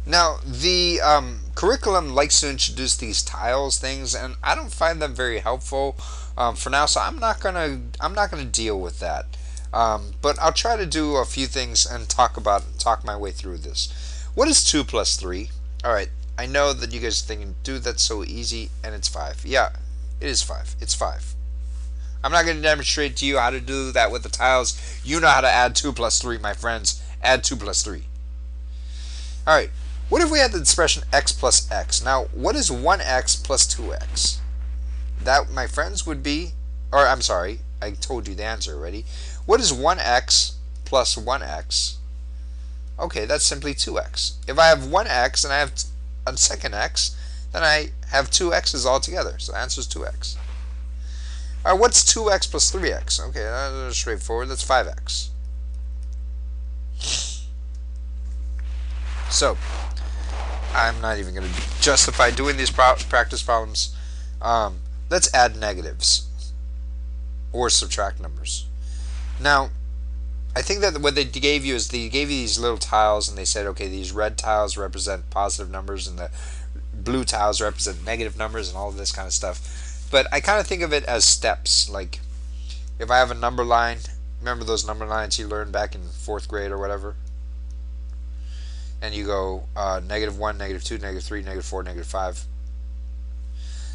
Now, the curriculum likes to introduce these tiles things, and I don't find them very helpful for now. So I'm not gonna deal with that. But I'll try to do a few things and talk my way through this. What is 2 plus 3? All right, I know that you guys are thinking, dude, that's so easy, and it's 5. Yeah, it is 5. It's 5. I'm not going to demonstrate to you how to do that with the tiles. You know how to add 2 plus 3, my friends. Add 2 plus 3. All right. What if we had the expression x plus x? Now, what is 1x plus 2x? That, my friends, would be, or I'm sorry, I told you the answer already. What is 1x plus 1x? Okay, that's simply 2x. If I have 1x and I have a second x, then I have 2x's altogether. So the answer is 2x. All right, what's 2x plus 3x? Okay, that's straightforward. That's 5x. So, I'm not even going to justify doing these practice problems. Let's add negatives or subtract numbers. Now, I think that what they gave you is they gave you these little tiles, and they said, okay, these red tiles represent positive numbers, and the blue tiles represent negative numbers, and all of this kind of stuff. But I kind of think of it as steps. Like, if I have a number line, remember those number lines you learned back in 4th grade or whatever? And you go -1, -2, -3, -4, -5.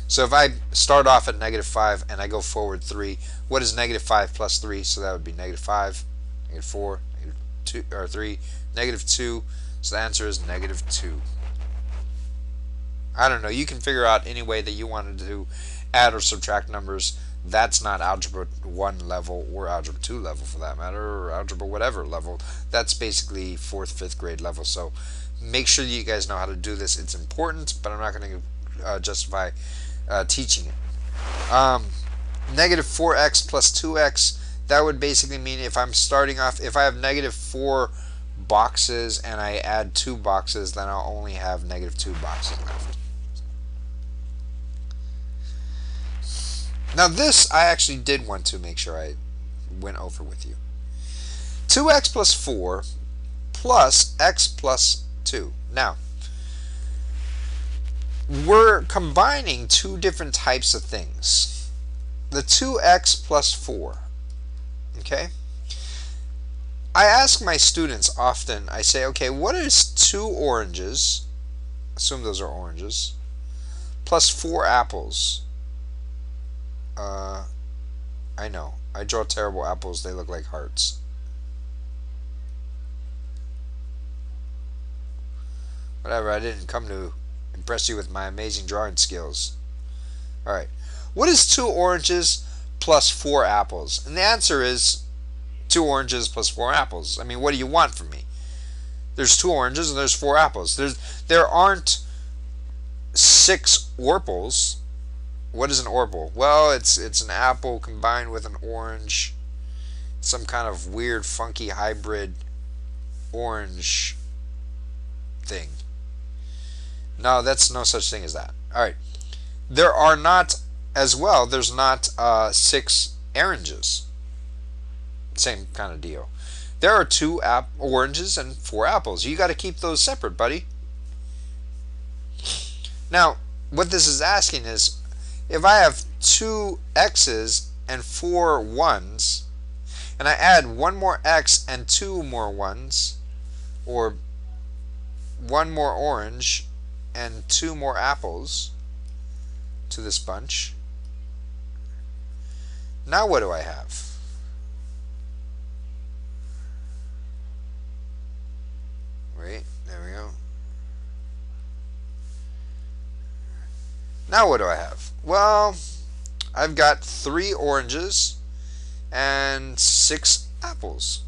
So if I start off at -5 and I go forward 3, what is -5 plus 3? So that would be -5, -4, -2, or 3, -2. So the answer is -2. I don't know. You can figure out any way that you wanted to add or subtract numbers. That's not Algebra 1 level or Algebra 2 level for that matter, or Algebra whatever level. That's basically 4th, 5th grade level. So make sure you guys know how to do this. It's important, but I'm not going to justify teaching it. -4x plus 2x, that would basically mean if I'm starting off, if I have -4 boxes and I add 2 boxes, then I'll only have -2 boxes left. Now this I actually did want to make sure I went over with you. 2x plus 4 plus x plus 2. Now, we're combining two different types of things. The 2x plus 4. Okay? I ask my students often, I say, okay, what is 2 oranges, assume those are oranges, plus 4 apples? I know. I draw terrible apples. They look like hearts. Whatever, I didn't come to impress you with my amazing drawing skills. Alright. What is 2 oranges plus 4 apples? And the answer is 2 oranges plus 4 apples. I mean, what do you want from me? There's 2 oranges and there's 4 apples. There aren't 6 orples. What is an orpal? Well, it's an apple combined with an orange. Some kind of weird, funky hybrid orange thing. No, that's no such thing as that. Alright. There are not, as well, there's not 6 oranges. Same kind of deal. There are 2 oranges and 4 apples. You got to keep those separate, buddy. Now, what this is asking is, if I have 2 x's and 4 1's, and I add 1 more x and 2 more 1's, or 1 more orange and 2 more apples to this bunch, now what do I have? Wait, there we go. Now what do I have? Well, I've got 3 oranges and 6 apples.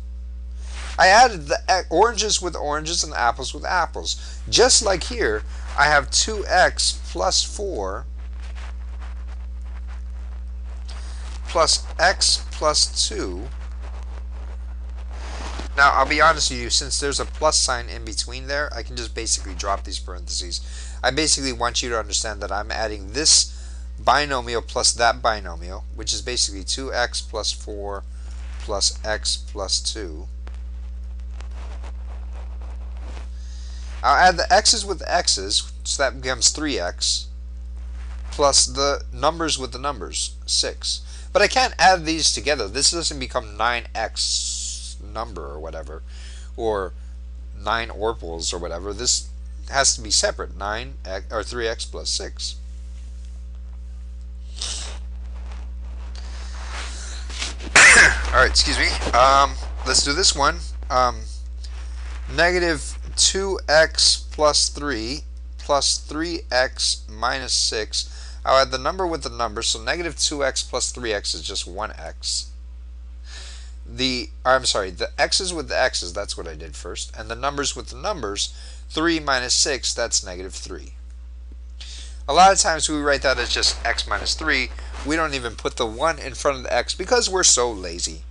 I added the oranges with oranges and apples with apples. Just like here, I have 2x plus 4 plus x plus 2. Now, I'll be honest with you, since there's a plus sign in between there, I can just basically drop these parentheses. I basically want you to understand that I'm adding this binomial plus that binomial, which is basically 2x plus 4 plus x plus 2. I'll add the x's with the x's, so that becomes 3x, plus the numbers with the numbers, 6. But I can't add these together. This doesn't become 9x number or whatever, or 9 orpals or whatever. This has to be separate, 9x, or 3x plus 6. Alright, excuse me. Let's do this one. Negative 2x plus 3 plus 3x minus 6. I'll add the number with the number, so negative 2x plus 3x is just 1x. I'm sorry, the x's with the x's, that's what I did first, and the numbers with the numbers, 3 minus 6, that's negative 3. A lot of times we write that as just x minus 3. We don't even put the 1 in front of the x because we're so lazy.